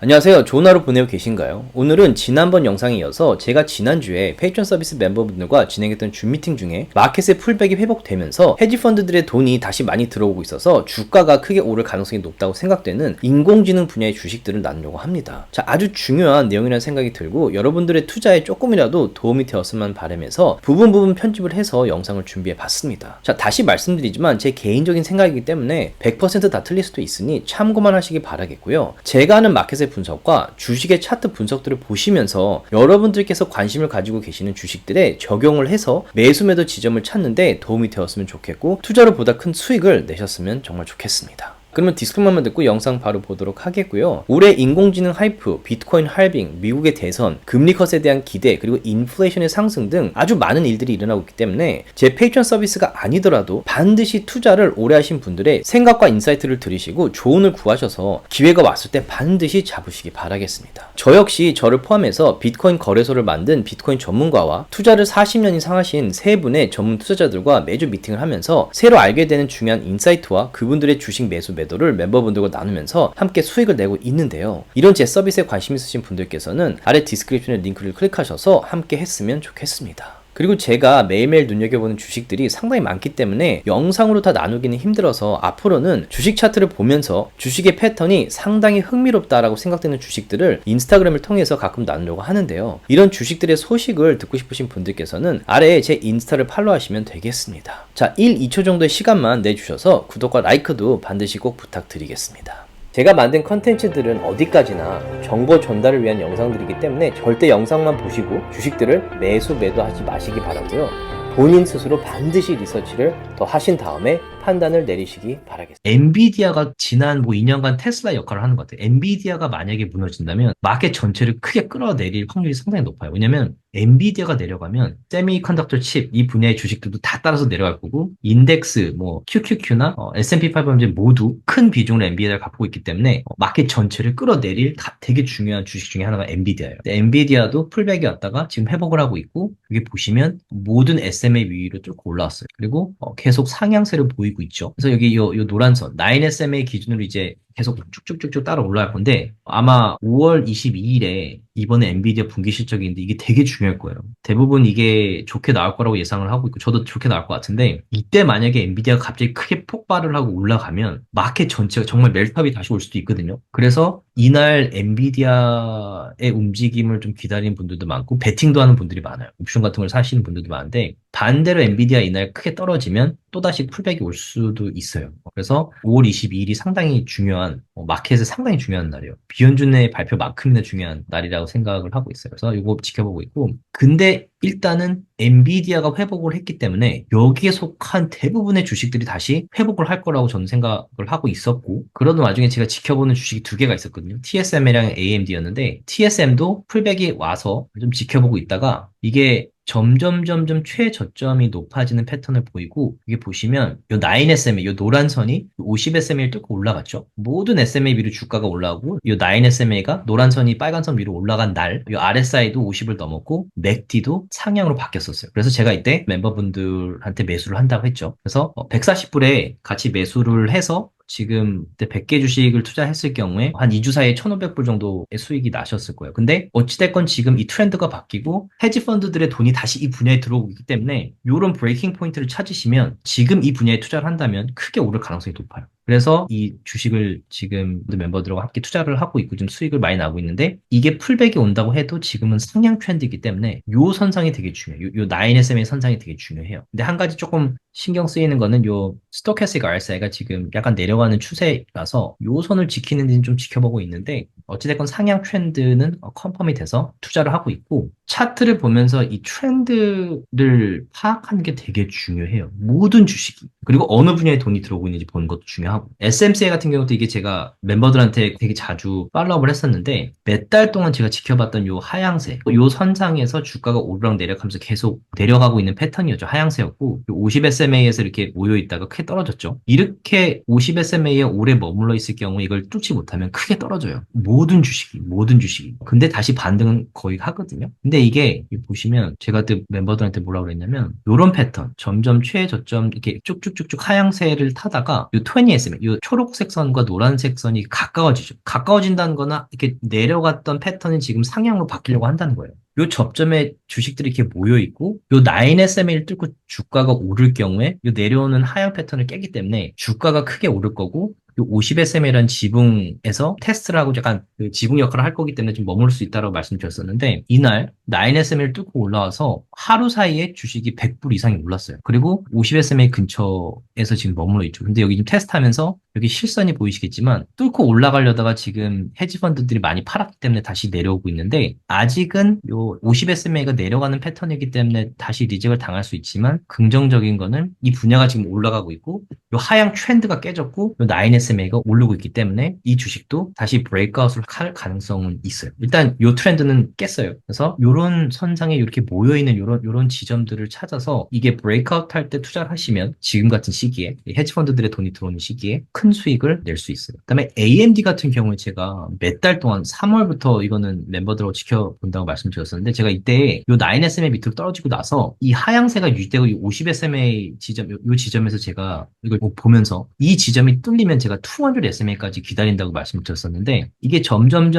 안녕하세요. 좋은 하루 보내고 계신가요? 오늘은 지난번 영상에 이어서 제가 지난주에 페이트런 서비스 멤버분들과 진행했던 줌 미팅 중에 마켓의 풀백이 회복되면서 헤지펀드들의 돈이 다시 많이 들어오고 있어서 주가가 크게 오를 가능성이 높다고 생각되는 인공지능 분야의 주식들을 나누려고 합니다. 자, 아주 중요한 내용이라는 생각이 들고 여러분들의 투자에 조금이라도 도움이 되었으면 바라면서 부분 편집을 해서 영상을 준비해 봤습니다. 자, 다시 말씀드리지만 제 개인적인 생각이기 때문에 100% 다 틀릴 수도 있으니 참고만 하시기 바라겠고요. 제가 하는 마켓의 분석과 주식의 차트 분석들을 보시면서 여러분들께서 관심을 가지고 계시는 주식들에 적용을 해서 매수 매도 지점을 찾는데 도움이 되었으면 좋겠고 투자로 보다 큰 수익을 내셨으면 정말 좋겠습니다. 그러면 디스클레이머만 듣고 영상 바로 보도록 하겠고요. 올해 인공지능 하이프, 비트코인 할빙, 미국의 대선, 금리 컷에 대한 기대, 그리고 인플레이션의 상승 등 아주 많은 일들이 일어나고 있기 때문에 제 페이트런 서비스가 아니더라도 반드시 투자를 오래 하신 분들의 생각과 인사이트를 들으시고 조언을 구하셔서 기회가 왔을 때 반드시 잡으시기 바라겠습니다. 저 역시 저를 포함해서 비트코인 거래소를 만든 비트코인 전문가와 투자를 40년 이상 하신 세 분의 전문 투자자들과 매주 미팅을 하면서 새로 알게 되는 중요한 인사이트와 그분들의 주식 매수 매도를 멤버분들과 나누면서 함께 수익을 내고 있는데요. 이런 제 서비스에 관심 있으신 분들께서는 아래 디스크립션의 링크를 클릭하셔서 함께 했으면 좋겠습니다. 그리고 제가 매일매일 눈여겨보는 주식들이 상당히 많기 때문에 영상으로 다 나누기는 힘들어서 앞으로는 주식 차트를 보면서 주식의 패턴이 상당히 흥미롭다라고 생각되는 주식들을 인스타그램을 통해서 가끔 나누려고 하는데요. 이런 주식들의 소식을 듣고 싶으신 분들께서는 아래에 제 인스타를 팔로우하시면 되겠습니다. 자, 1, 2초 정도의 시간만 내주셔서 구독과 라이크도 반드시 꼭 부탁드리겠습니다. 제가 만든 컨텐츠들은 어디까지나 정보 전달을 위한 영상들이기 때문에 절대 영상만 보시고 주식들을 매수 매도하지 마시기 바라고요. 본인 스스로 반드시 리서치를 더 하신 다음에 판단을 내리시기 바라겠습니다. 엔비디아가 지난 2년간 테슬라 역할을 하는 것 같아요. 엔비디아가 만약에 무너진다면 마켓 전체를 크게 끌어내릴 확률이 상당히 높아요. 왜냐면 엔비디아가 내려가면 세미컨덕터 칩 이 분야의 주식들도 다 따라서 내려갈 거고 인덱스 QQQ나 S&P 500 모두 큰 비중을 엔비디아가 갖고 있기 때문에 마켓 전체를 끌어내릴 되게 중요한 주식 중에 하나가 엔비디아예요. 엔비디아도 풀백이 왔다가 지금 회복을 하고 있고 여기 보시면 모든 SMA 위로 뚫고 올라왔어요. 그리고 계속 상향세를 보이고 있죠. 그래서 여기 요 노란 선 9SMA 기준으로 이제 계속 쭉쭉쭉쭉 따라 올라갈 건데 아마 5월 22일에 이번에 엔비디아 분기 실적인데 이게 되게 중요할 거예요. 대부분 이게 좋게 나올 거라고 예상을 하고 있고 저도 좋게 나올 것 같은데 이때 만약에 엔비디아가 갑자기 크게 폭발을 하고 올라가면 마켓 전체가 정말 멜탑이 다시 올 수도 있거든요. 그래서 이날 엔비디아의 움직임을 좀 기다리는 분들도 많고 베팅도 하는 분들이 많아요. 옵션 같은 걸 사시는 분들도 많은데 반대로 엔비디아 이날 크게 떨어지면 또다시 풀백이 올 수도 있어요. 그래서 5월 22일이 상당히 중요한 마켓에 상당히 중요한 날이에요. 비연준의 발표만큼이나 중요한 날이라고 생각을 하고 있어요. 그래서 이거 지켜보고 있고 근데 일단은 엔비디아가 회복을 했기 때문에 여기에 속한 대부분의 주식들이 다시 회복을 할 거라고 저는 생각을 하고 있었고 그러는 와중에 제가 지켜보는 주식이 두 개가 있었거든요. TSM이랑 AMD였는데 TSM도 풀백이 와서 좀 지켜보고 있다가 이게 점점 최저점이 높아지는 패턴을 보이고 이게 보시면 요 9SMA, 요 노란 선이 50SMA를 뚫고 올라갔죠. 모든 SMA 위로 주가가 올라오고 요 9SMA가 노란 선이 빨간 선 위로 올라간 날, 요 RSI도 50을 넘었고 맥디도 상향으로 바뀌었었어요. 그래서 제가 이때 멤버분들한테 매수를 한다고 했죠. 그래서 140불에 같이 매수를 해서 지금 100개 주식을 투자했을 경우에 한 2주 사이에 1,500불 정도의 수익이 나셨을 거예요. 근데 어찌됐건 지금 이 트렌드가 바뀌고 헤지 펀드들의 돈이 다시 이 분야에 들어오고 있기 때문에 이런 브레이킹 포인트를 찾으시면 지금 이 분야에 투자를 한다면 크게 오를 가능성이 높아요. 그래서 이 주식을 지금 멤버들과 함께 투자를 하고 있고 좀 수익을 많이 나고 있는데 이게 풀백이 온다고 해도 지금은 상향 트렌드이기 때문에 요 선상이 되게 중요해요. 요 9SM의 선상이 되게 중요해요. 근데 한 가지 조금 신경 쓰이는 거는 요 스토캐스틱 RSI가 지금 약간 내려가는 추세라서 요 선을 지키는지는 좀 지켜보고 있는데 어찌됐건 상향 트렌드는 컨펌이 돼서 투자를 하고 있고 차트를 보면서 이 트렌드를 파악하는 게 되게 중요해요. 모든 주식이. 그리고 어느 분야에 돈이 들어오고 있는지 보는 것도 중요하고 SMCA 같은 경우도 이게 제가 멤버들한테 되게 자주 팔로우업을 했었는데 몇 달 동안 제가 지켜봤던 요 하향세 요 선상에서 주가가 오르락 내리락하면서 계속 내려가고 있는 패턴이었죠. 하향세였고 50SMA에서 이렇게 모여 있다가 크게 떨어졌죠. 이렇게 50SMA에 오래 머물러 있을 경우 이걸 뚫지 못하면 크게 떨어져요. 모든 주식이. 근데 다시 반등은 거의 하거든요. 근데 이게 보시면 제가 그때 멤버들한테 뭐라고 그랬냐면 요런 패턴, 점점 최저점 이렇게 쭉쭉쭉쭉 하향세를 타다가 요 20SM, 요 초록색 선과 노란색 선이 가까워지죠. 가까워진다는 거나 이렇게 내려갔던 패턴이 지금 상향으로 바뀌려고 한다는 거예요. 요 접점에 주식들이 이렇게 모여 있고 요 9SMA를 뚫고 주가가 오를 경우에 요 내려오는 하향 패턴을 깨기 때문에 주가가 크게 오를 거고 요 50SMA라는 지붕에서 테스트를 하고 약간 그 지붕 역할을 할 거기 때문에 좀 머무를 수 있다고 말씀드렸었는데 이날 9SMA를 뚫고 올라와서 하루 사이에 주식이 100불 이상이 올랐어요. 그리고 50SMA 근처에서 지금 머물러 있죠. 근데 여기 지금 테스트하면서 여기 실선이 보이시겠지만 뚫고 올라가려다가 지금 헤지 펀드들이 많이 팔았기 때문에 다시 내려오고 있는데 아직은 요 50SMA가 내려가는 패턴이기 때문에 다시 리젝을 당할 수 있지만 긍정적인 거는 이 분야가 지금 올라가고 있고 요 하향 트렌드가 깨졌고 요 9SMA가 오르고 있기 때문에 이 주식도 다시 브레이크아웃을 할 가능성은 있어요. 일단 요 트렌드는 깼어요. 그래서 요런 선상에 이렇게 모여 있는 요런 지점들을 찾아서 이게 브레이크아웃 할 때 투자를 하시면 지금 같은 시기에 헤지 펀드들의 돈이 들어오는 시기에 큰 수익을 낼 수 있어요. 그다음에 AMD 같은 경우에 제가 몇 달 동안 3월부터 이거는 멤버들하고 지켜본다고 말씀드렸었는데 제가 이때 요 9SMA 밑으로 떨어지고 나서 이 하향세가 유지되고 이 50SMA 지점 요 지점에서 제가 이걸 보면서 이 지점이 뚫리면 제가 200SMA까지 기다린다고 말씀드렸었는데 이게 점점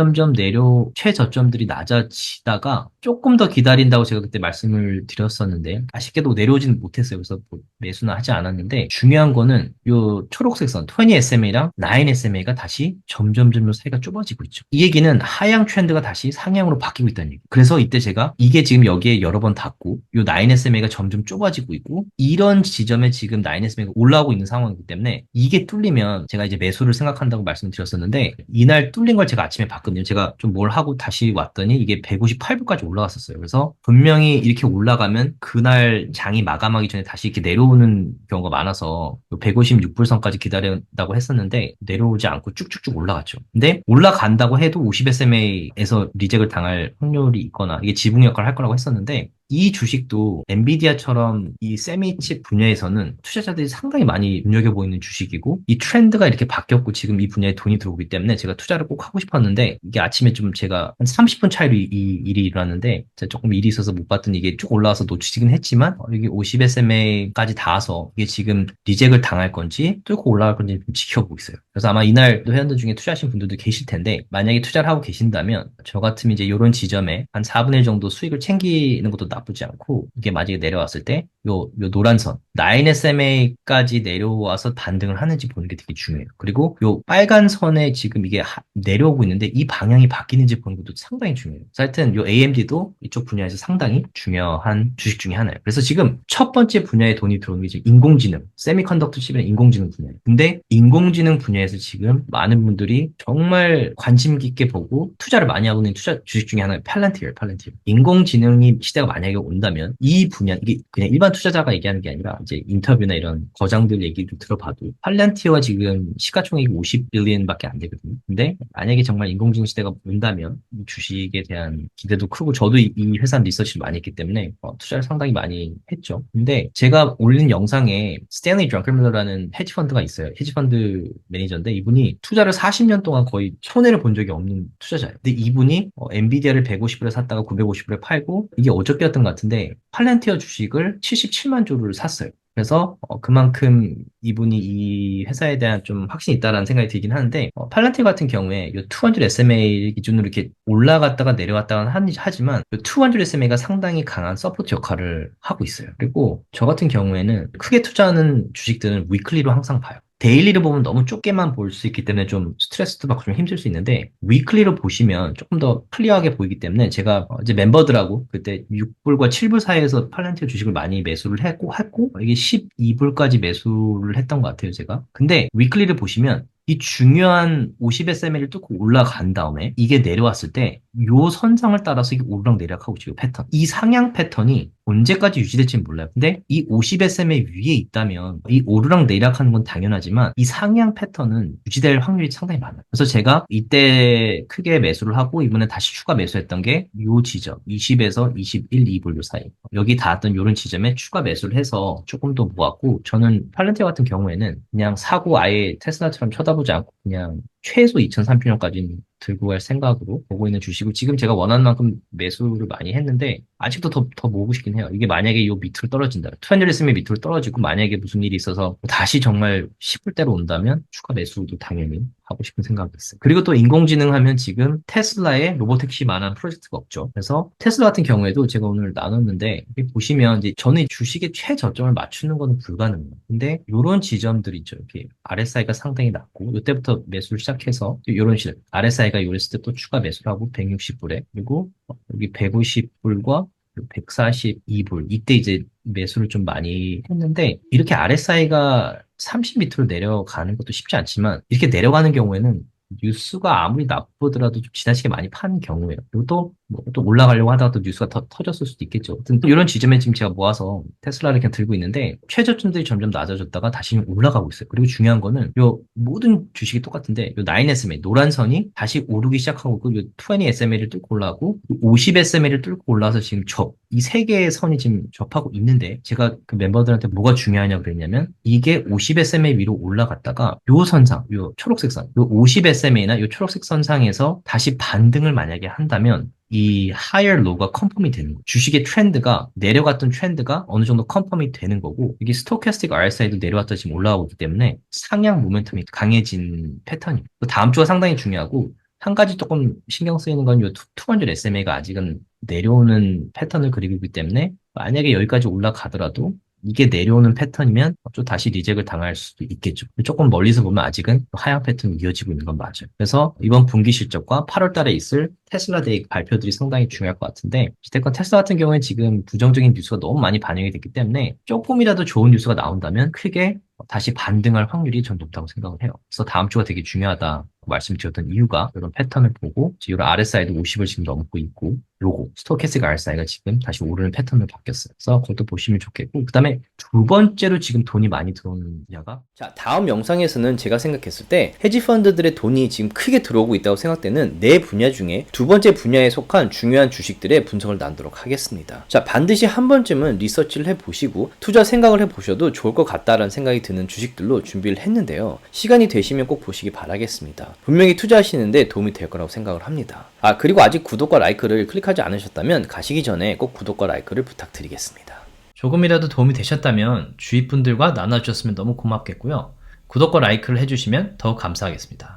최저점들이 낮아지다가 조금 더 기다린다고 제가 그때 말씀을 드렸었는데 아쉽게도 내려오지는 못했어요. 그래서 뭐 매수는 하지 않았는데 중요한 거는 요 초록색 선 20SMA랑 9SMA가 다시 점점 사이가 좁아지고 있죠. 이 얘기는 하향 트렌드가 다시 상향으로 바뀌고 있다는 얘기. 그래서 이때 제가 이게 지금 여기에 여러 번 닿고 요 9SMA가 점점 좁아지고 있고 이런 지점에 지금 9SMA가 올라오고 있는 상황이기 때문에 이게 뚫리면 제가 이제 매수를 생각한다고 말씀드렸었는데 이날 뚫린 걸 제가 아침에 봤거든요. 제가 좀 뭘 하고 다시 왔더니 이게 158불까지 올라갔었어요. 그래서 분명히 이렇게 올라가면 그날 장이 마감하기 전에 다시 이렇게 내려오는 경우가 많아서 156불 선까지 기다린다고 했었는데 내려오지 않고 쭉쭉쭉 올라갔죠. 근데 올라간다고 해도 50SMA에서 리젝을 당할 확률이 있거나 이게 지붕 역할을 할 거라고 했었는데 이 주식도 엔비디아처럼 이 세미칩 분야에서는 투자자들이 상당히 많이 눈여겨보고 있는 주식이고 이 트렌드가 이렇게 바뀌었고 지금 이 분야에 돈이 들어오기 때문에 제가 투자를 꼭 하고 싶었는데 이게 아침에 좀 제가 한 30분 차이로 이 일이 일어났는데 제가 조금 일이 있어서 못 봤더니 이게 쭉 올라와서 놓치긴 했지만 여기 50SMA까지 닿아서 이게 지금 리젝을 당할 건지 뚫고 올라갈 건지 좀 지켜보고 있어요. 그래서 아마 이날도 회원들 중에 투자하신 분들도 계실 텐데 만약에 투자를 하고 계신다면 저 같으면 이제 이런 지점에 한 4분의 1 정도 수익을 챙기는 것도 나쁘지 않고 이게 만약에 내려왔을 때 요 노란 선 9SMA까지 내려와서 반등을 하는지 보는 게 되게 중요해요. 그리고 요 빨간 선에 지금 이게 내려오고 있는데 이 방향이 바뀌는지 보는 것도 상당히 중요해요. 그래서 하여튼 요 AMD도 이쪽 분야에서 상당히 중요한 주식 중에 하나예요. 그래서 지금 첫 번째 분야에 돈이 들어오는 게 지금 인공지능, 세미컨덕터 칩이나 인공지능 분야예요. 근데 인공지능 분야에서 지금 많은 분들이 정말 관심 깊게 보고 투자를 많이 하고 있는 주식 중에 하나가 팔란티어예요. 인공지능이 시대가 만약에 온다면 이 분야 이게 그냥 일반 투자자가 얘기하는 게 아니라 이제 인터뷰나 이런 거장들 얘기를 들어봐도 팔란티어가 지금 시가총액이 50빌리언밖에 안 되거든요. 근데 만약에 정말 인공지능 시대가 온다면 이 주식에 대한 기대도 크고 저도 이 회사 리서치를 많이 했기 때문에 투자를 상당히 많이 했죠. 근데 제가 올린 영상에 스탠리 드렁클밀러라는 헤지펀드가 있어요. 헤지펀드 매니저인데 이분이 투자를 40년 동안 거의 손해를 본 적이 없는 투자자예요. 근데 이분이 엔비디아를 150불에 샀다가 950불에 팔고 이게 어저께였던 것 같은데 팔란티어 주식을 77만 주를 샀어요. 그래서 그만큼 이분이 이 회사에 대한 좀 확신이 있다라는 생각이 들긴 하는데 팔란티어 같은 경우에 이 200SMA 기준으로 이렇게 올라갔다가 내려갔다가 하지만 이 200SMA가 상당히 강한 서포트 역할을 하고 있어요. 그리고 저 같은 경우에는 크게 투자하는 주식들은 위클리로 항상 봐요. 데일리를 보면 너무 좁게만 볼 수 있기 때문에 좀 스트레스도 받고 좀 힘들 수 있는데 위클리로 보시면 조금 더 클리어하게 보이기 때문에 제가 이제 멤버들하고 그때 6불과 7불 사이에서 팔란티어 주식을 많이 매수를 했고 이게 12불까지 매수를 했던 것 같아요 제가. 근데 위클리를 보시면 이 중요한 50SMA를 뚫고 올라간 다음에 이게 내려왔을 때 요 선상을 따라서 이게 오르락내리락하고 있죠. 이 패턴. 이 상향 패턴이 언제까지 유지될지는 몰라요. 근데 이 50SMA 위에 있다면 이 오르락내리락하는 건 당연하지만 이 상향 패턴은 유지될 확률이 상당히 많아요. 그래서 제가 이때 크게 매수를 하고 이번에 다시 추가 매수했던 게 요 지점 20에서 21, 2불 요 사이 여기 닿았던 요런 지점에 추가 매수를 해서 조금 더 모았고 저는 팔란티어 같은 경우에는 그냥 사고 아예 테슬라처럼 쳐다보지 않고 그냥 최소 2030년까지는 들고 갈 생각으로 보고 있는 주식을 지금 제가 원하는 만큼 매수를 많이 했는데 아직도 더 모으고 싶긴 해요. 이게 만약에 요 밑으로 떨어진다. 트렌드리스의 밑으로 떨어지고 만약에 무슨 일이 있어서 다시 정말 10불대로 온다면 추가 매수도 당연히 하고 싶은 생각이 있어요. 그리고 또 인공지능 하면 지금 테슬라에 로보택시만한 프로젝트가 없죠. 그래서 테슬라 같은 경우에도 제가 오늘 나눴는데 여기 보시면 이제 저는 주식의 최저점을 맞추는 거는 불가능해요. 근데 이런 지점들이 있죠. 이렇게 RSI가 상당히 낮고 이때부터 매수를 시작해서 이런 식으로 RSI가 요랬을 때 또 추가 매수를 하고 160불에 그리고 여기 150불과 142불 이때 이제 매수를 좀 많이 했는데 이렇게 RSI가 30 밑으로 내려가는 것도 쉽지 않지만 이렇게 내려가는 경우에는 뉴스가 아무리 나쁘더라도 좀 지나치게 많이 파는 경우예요. 그리고 또 올라가려고 하다가 또 뉴스가 터졌을 수도 있겠죠. 아무튼 이런 지점에 지금 제가 모아서 테슬라를 그냥 들고 있는데 최저점들이 점점 낮아졌다가 다시 올라가고 있어요. 그리고 중요한 거는 요 모든 주식이 똑같은데 요 9SMA 노란 선이 다시 오르기 시작하고 요 20SMA를 뚫고 올라가고 50SMA를 뚫고 올라와서 지금 이 세 개의 선이 지금 접하고 있는데 제가 그 멤버들한테 뭐가 중요하냐고 그랬냐면 이게 50SMA 위로 올라갔다가 요 선상, 요 초록색 선, 요 50SMA나 요 초록색 선상에서 다시 반등을 만약에 한다면 이 higher low가 컨펌이 되는 거예요. 주식의 트렌드가 내려갔던 트렌드가 어느 정도 컨펌이 되는 거고 이게 스토캐스틱 RSI도 내려왔다 지금 올라오고 있기 때문에 상향 모멘텀이 강해진 패턴이에요. 다음 주가 상당히 중요하고 한 가지 조금 신경 쓰이는 건 요 200 SMA가 아직은 내려오는 패턴을 그리고 있기 때문에 만약에 여기까지 올라가더라도 이게 내려오는 패턴이면 좀 다시 리젝을 당할 수도 있겠죠. 조금 멀리서 보면 아직은 하향 패턴이 이어지고 있는 건 맞아요. 그래서 이번 분기 실적과 8월 달에 있을 테슬라 데이 발표들이 상당히 중요할 것 같은데 어쨌건 테슬라 같은 경우에 지금 부정적인 뉴스가 너무 많이 반영이 됐기 때문에 조금이라도 좋은 뉴스가 나온다면 크게 다시 반등할 확률이 전 높다고 생각을 해요. 그래서 다음 주가 되게 중요하다 말씀드렸던 이유가 이런 패턴을 보고 이런 RSI도 50을 지금 넘고 있고 요거 스토캐스틱 RSI가 지금 다시 오르는 패턴으로 바뀌었어요. 그래서 그것도 보시면 좋겠고 그 다음에 두 번째로 지금 돈이 많이 들어오는 분야가 자, 다음 영상에서는 제가 생각했을 때 헤지 펀드들의 돈이 지금 크게 들어오고 있다고 생각되는 네 분야 중에 두 번째 분야에 속한 중요한 주식들의 분석을 나누도록 하겠습니다. 자, 반드시 한 번쯤은 리서치를 해보시고 투자 생각을 해보셔도 좋을 것 같다라는 생각이 드는 주식들로 준비를 했는데요. 시간이 되시면 꼭 보시기 바라겠습니다. 분명히 투자하시는데 도움이 될 거라고 생각을 합니다. 아, 그리고 아직 구독과 라이크를 클릭하지 않으셨다면 가시기 전에 꼭 구독과 라이크를 부탁드리겠습니다. 조금이라도 도움이 되셨다면 주위 분들과 나눠주셨으면 너무 고맙겠고요. 구독과 라이크를 해주시면 더욱 감사하겠습니다.